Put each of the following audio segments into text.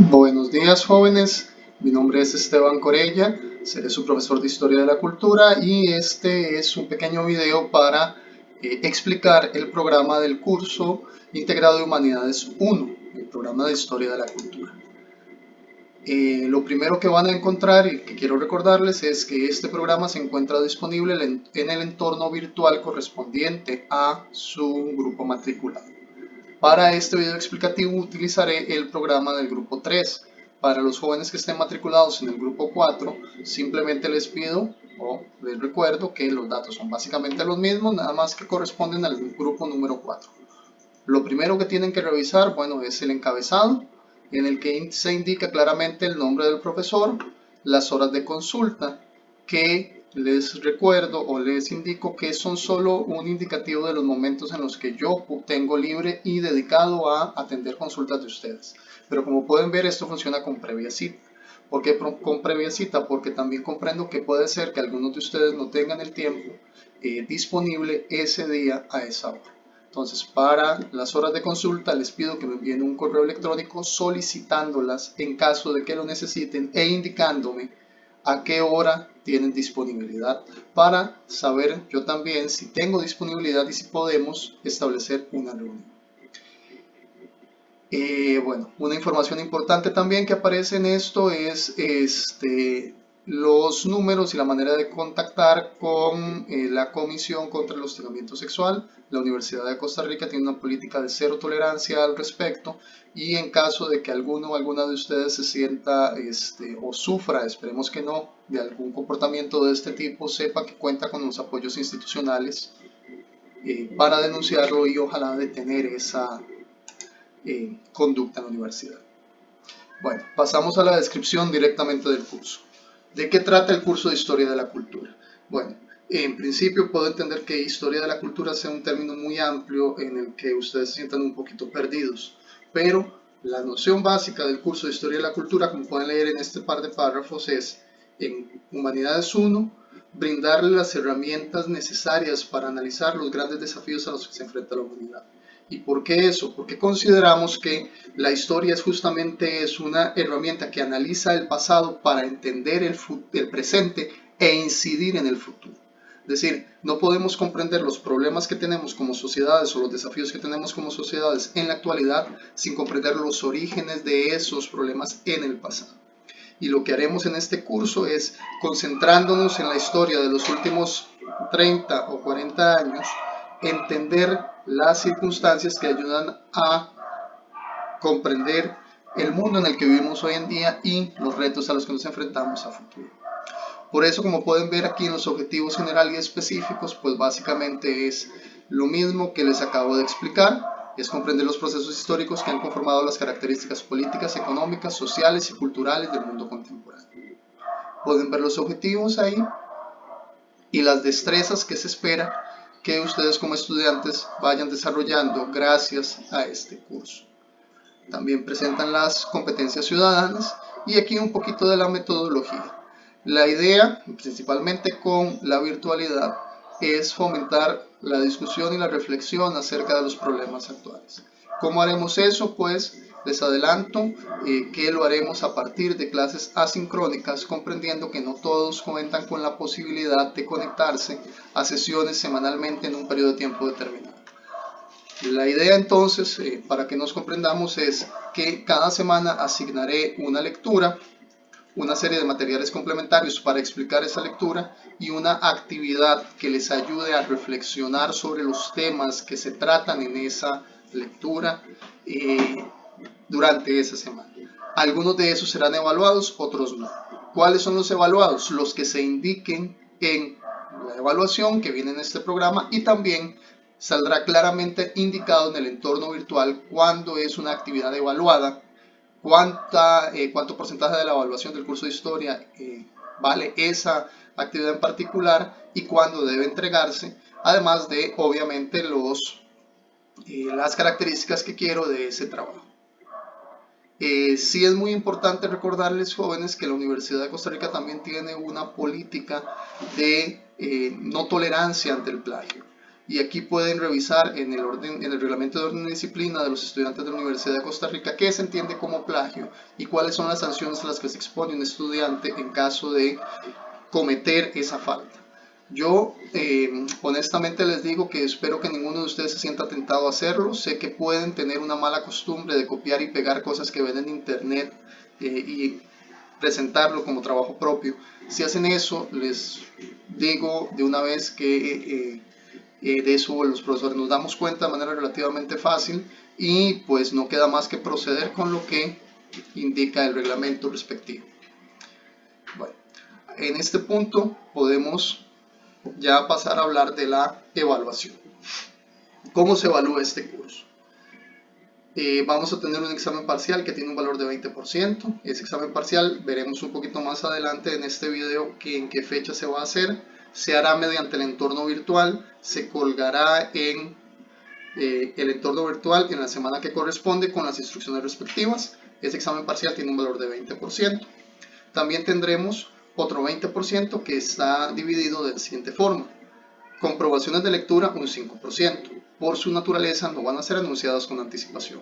Buenos días, jóvenes, mi nombre es Esteban Corella, seré su profesor de Historia de la Cultura y este es un pequeño video para explicar el programa del curso integrado de Humanidades 1, el programa de Historia de la Cultura. Lo primero que van a encontrar y que quiero recordarles es que este programa se encuentra disponible en el entorno virtual correspondiente a su grupo matriculado. Para este video explicativo utilizaré el programa del grupo 3. Para los jóvenes que estén matriculados en el grupo 4, simplemente les pido o les recuerdo que los datos son básicamente los mismos, nada más que corresponden al grupo número 4. Lo primero que tienen que revisar, bueno, es el encabezado, en el que se indica claramente el nombre del profesor, las horas de consulta, que les recuerdo o les indico que son solo un indicativo de los momentos en los que yo tengo libre y dedicado a atender consultas de ustedes. Pero como pueden ver, esto funciona con previa cita. ¿Por qué con previa cita? Porque también comprendo que puede ser que algunos de ustedes no tengan el tiempo disponible ese día a esa hora. Entonces, para las horas de consulta les pido que me envíen un correo electrónico solicitándolas en caso de que lo necesiten e indicándome a qué hora tienen disponibilidad para saber yo también si tengo disponibilidad y si podemos establecer una reunión. Bueno, una información importante también que aparece en esto es los números y la manera de contactar con la Comisión contra el Hostigamiento Sexual. La Universidad de Costa Rica tiene una política de cero tolerancia al respecto y en caso de que alguno o alguna de ustedes se sienta o sufra, esperemos que no, de algún comportamiento de este tipo, sepa que cuenta con los apoyos institucionales para denunciarlo y ojalá detener esa conducta en la universidad. Bueno, pasamos a la descripción directamente del curso. ¿De qué trata el curso de Historia de la Cultura? Bueno, en principio puedo entender que Historia de la Cultura sea un término muy amplio en el que ustedes se sientan un poquito perdidos, pero la noción básica del curso de Historia de la Cultura, como pueden leer en este par de párrafos, es en Humanidades 1, brindarle las herramientas necesarias para analizar los grandes desafíos a los que se enfrenta la humanidad. ¿Y por qué eso? Porque consideramos que la historia justamente es una herramienta que analiza el pasado para entender el presente e incidir en el futuro. Es decir, no podemos comprender los problemas que tenemos como sociedades o los desafíos que tenemos como sociedades en la actualidad sin comprender los orígenes de esos problemas en el pasado. Y lo que haremos en este curso es, concentrándonos en la historia de los últimos 30 o 40 años, entender las circunstancias que ayudan a comprender el mundo en el que vivimos hoy en día y los retos a los que nos enfrentamos a futuro. Por eso, como pueden ver aquí en los objetivos generales y específicos, pues básicamente es lo mismo que les acabo de explicar, es comprender los procesos históricos que han conformado las características políticas, económicas, sociales y culturales del mundo contemporáneo. Pueden ver los objetivos ahí y las destrezas que se espera que ustedes como estudiantes vayan desarrollando gracias a este curso. También presentan las competencias ciudadanas y aquí un poquito de la metodología. La idea, principalmente con la virtualidad, es fomentar la discusión y la reflexión acerca de los problemas actuales. ¿Cómo haremos eso? Pues les adelanto que lo haremos a partir de clases asincrónicas, comprendiendo que no todos cuentan con la posibilidad de conectarse a sesiones semanalmente en un periodo de tiempo determinado. La idea entonces, para que nos comprendamos, es que cada semana asignaré una lectura, una serie de materiales complementarios para explicar esa lectura y una actividad que les ayude a reflexionar sobre los temas que se tratan en esa lectura durante esa semana. Algunos de esos serán evaluados, otros no. ¿Cuáles son los evaluados? Los que se indiquen en la evaluación que viene en este programa y también saldrá claramente indicado en el entorno virtual cuándo es una actividad evaluada, cuánto porcentaje de la evaluación del curso de historia vale esa actividad en particular y cuándo debe entregarse, además de obviamente las características que quiero de ese trabajo. Sí es muy importante recordarles, jóvenes, que la Universidad de Costa Rica también tiene una política de no tolerancia ante el plagio. y aquí pueden revisar en el reglamento de orden y disciplina de los estudiantes de la Universidad de Costa Rica qué se entiende como plagio y cuáles son las sanciones a las que se expone un estudiante en caso de cometer esa falta. Yo honestamente les digo que espero que ninguno de ustedes se sienta tentado a hacerlo. Sé que pueden tener una mala costumbre de copiar y pegar cosas que ven en internet y presentarlo como trabajo propio. Si hacen eso, les digo de una vez que de eso los profesores nos damos cuenta de manera relativamente fácil y pues no queda más que proceder con lo que indica el reglamento respectivo. Bueno, en este punto podemos ya pasar a hablar de la evaluación. ¿Cómo se evalúa este curso? Vamos a tener un examen parcial que tiene un valor de 20%. Ese examen parcial veremos un poquito más adelante en este video en qué fecha se va a hacer. Se hará mediante el entorno virtual, se colgará en el entorno virtual en la semana que corresponde con las instrucciones respectivas. Ese examen parcial tiene un valor de 20%. También tendremos otro 20% que está dividido de la siguiente forma. Comprobaciones de lectura un 5%. Por su naturaleza no van a ser anunciadas con anticipación.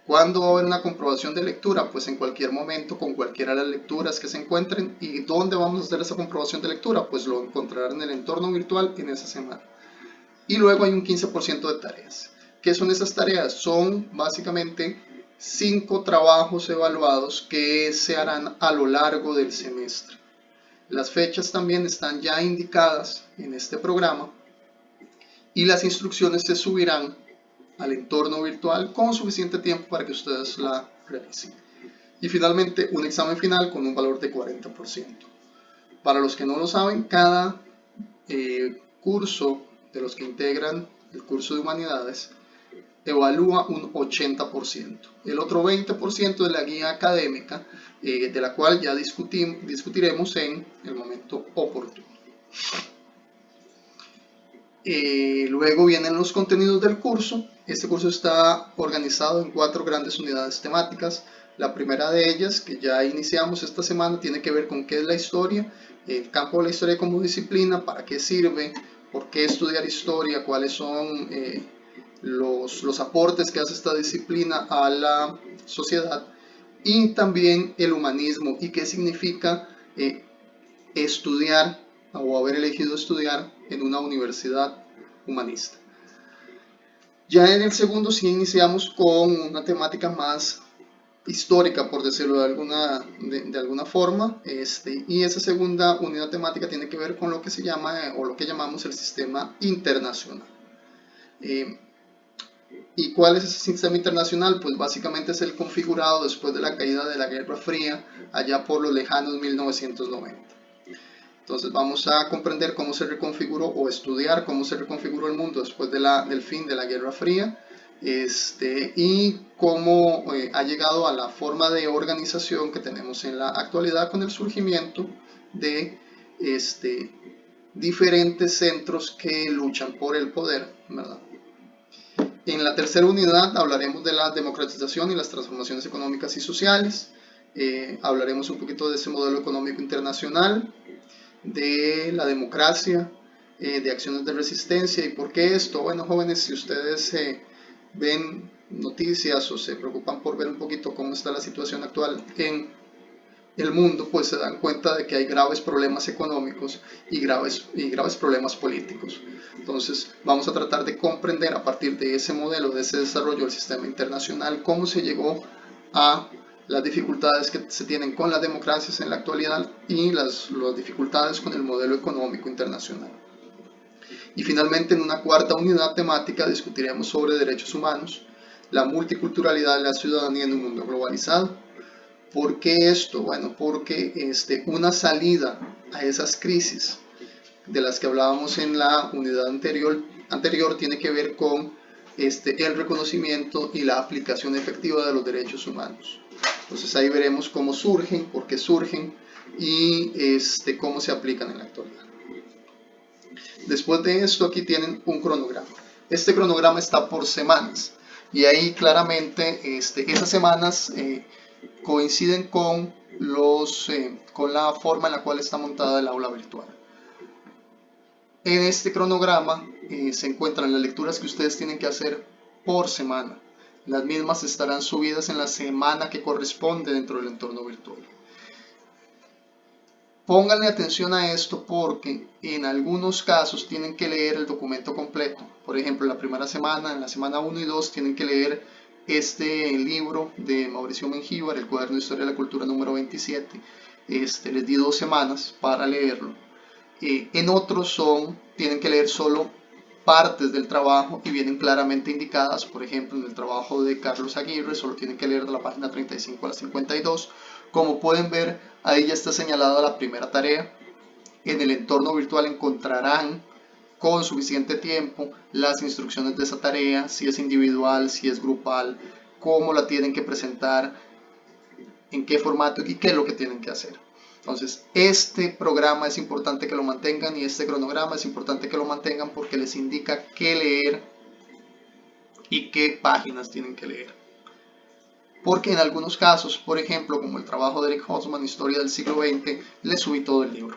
¿Cuándo va a haber una comprobación de lectura? Pues en cualquier momento, con cualquiera de las lecturas que se encuentren. ¿Y dónde vamos a hacer esa comprobación de lectura? Pues lo encontrarán en el entorno virtual en esa semana. Y luego hay un 15% de tareas. ¿Qué son esas tareas? Son básicamente 5 trabajos evaluados que se harán a lo largo del semestre. Las fechas también están ya indicadas en este programa y las instrucciones se subirán al entorno virtual con suficiente tiempo para que ustedes la realicen. Y finalmente un examen final con un valor de 40%. Para los que no lo saben, cada curso de los que integran el curso de humanidades evalúa un 80%. El otro 20% de la guía académica, de la cual ya discutiremos en el momento oportuno. Luego vienen los contenidos del curso. Este curso está organizado en 4 grandes unidades temáticas. La primera de ellas, que ya iniciamos esta semana, tiene que ver con qué es la historia, el campo de la historia como disciplina, para qué sirve, por qué estudiar historia, cuáles son los aportes que hace esta disciplina a la sociedad, y también el humanismo y qué significa estudiar o haber elegido estudiar en una universidad humanista. Ya en el segundo sí iniciamos con una temática más histórica, por decirlo de alguna forma, y esa segunda unidad temática tiene que ver con lo que se llama o lo que llamamos el sistema internacional. ¿Y cuál es ese sistema internacional? Pues básicamente es el configurado después de la caída de la Guerra Fría, allá por los lejanos 1990. Entonces vamos a comprender cómo se reconfiguró o estudiar cómo se reconfiguró el mundo después del fin de la Guerra Fría, y cómo ha llegado a la forma de organización que tenemos en la actualidad con el surgimiento de diferentes centros que luchan por el poder, ¿verdad? En la tercera unidad hablaremos de la democratización y las transformaciones económicas y sociales. Hablaremos un poquito de ese modelo económico internacional, de la democracia, de acciones de resistencia. ¿Y por qué esto? Bueno, jóvenes, si ustedes ven noticias o se preocupan por ver un poquito cómo está la situación actual en el mundo, pues se dan cuenta de que hay graves problemas económicos y graves problemas políticos. Entonces vamos a tratar de comprender a partir de ese modelo, de ese desarrollo del sistema internacional, cómo se llegó a las dificultades que se tienen con las democracias en la actualidad y las dificultades con el modelo económico internacional. Y finalmente, en una cuarta unidad temática discutiremos sobre derechos humanos, la multiculturalidad de la ciudadanía en un mundo globalizado. ¿Por qué esto? Bueno, porque una salida a esas crisis de las que hablábamos en la unidad anterior tiene que ver con el reconocimiento y la aplicación efectiva de los derechos humanos. Entonces ahí veremos cómo surgen, por qué surgen y cómo se aplican en la actualidad. Después de esto, aquí tienen un cronograma. Este cronograma está por semanas y ahí claramente esas semanas coinciden con la forma en la cual está montada el aula virtual. En este cronograma se encuentran las lecturas que ustedes tienen que hacer por semana. Las mismas estarán subidas en la semana que corresponde dentro del entorno virtual. Pónganle atención a esto porque en algunos casos tienen que leer el documento completo. Por ejemplo, en la primera semana, en la semana 1 y 2, tienen que leer este libro de Mauricio Mengíbar, el Cuaderno de Historia de la Cultura número 27. Les di 2 semanas para leerlo. En otros tienen que leer solo partes del trabajo y vienen claramente indicadas. Por ejemplo, en el trabajo de Carlos Aguirre solo tienen que leer de la página 35 a la 52. Como pueden ver, ahí ya está señalada la primera tarea. En el entorno virtual encontrarán con suficiente tiempo las instrucciones de esa tarea, si es individual, si es grupal, cómo la tienen que presentar, en qué formato y qué es lo que tienen que hacer. Entonces, este programa es importante que lo mantengan y este cronograma es importante que lo mantengan porque les indica qué leer y qué páginas tienen que leer. Porque en algunos casos, por ejemplo, como el trabajo de Eric Hobsbawm, Historia del siglo XX, les subí todo el libro.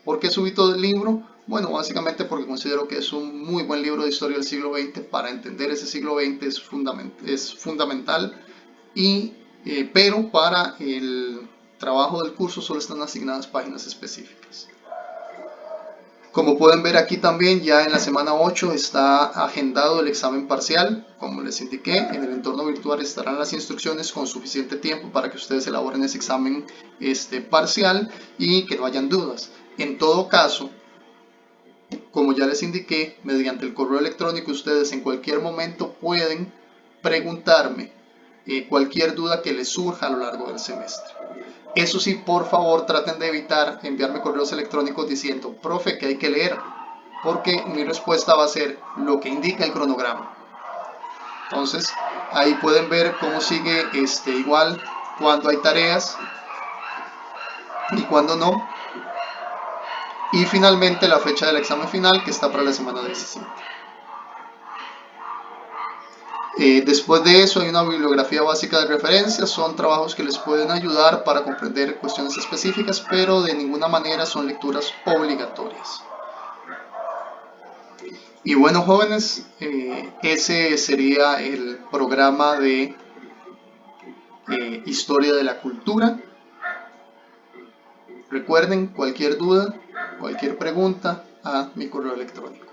¿Por qué subí todo el libro? Bueno, básicamente porque considero que es un muy buen libro de historia del siglo XX. Para entender ese siglo XX es fundamental, pero para el trabajo del curso solo están asignadas páginas específicas. Como pueden ver aquí también, ya en la semana 8 está agendado el examen parcial. Como les indiqué, en el entorno virtual estarán las instrucciones con suficiente tiempo para que ustedes elaboren ese examen parcial y que no hayan dudas. En todo caso, como ya les indiqué, mediante el correo electrónico ustedes en cualquier momento pueden preguntarme cualquier duda que les surja a lo largo del semestre. Eso sí, por favor, traten de evitar enviarme correos electrónicos diciendo, profe, que hay que leer, porque mi respuesta va a ser lo que indica el cronograma. Entonces, ahí pueden ver cómo sigue igual cuando hay tareas y cuando no. Y finalmente la fecha del examen final, que está para la semana 17. Después de eso hay una bibliografía básica de referencias, son trabajos que les pueden ayudar para comprender cuestiones específicas, pero de ninguna manera son lecturas obligatorias. Y bueno, jóvenes, ese sería el programa de Historia de la Cultura. Recuerden, cualquier duda, cualquier pregunta, a mi correo electrónico.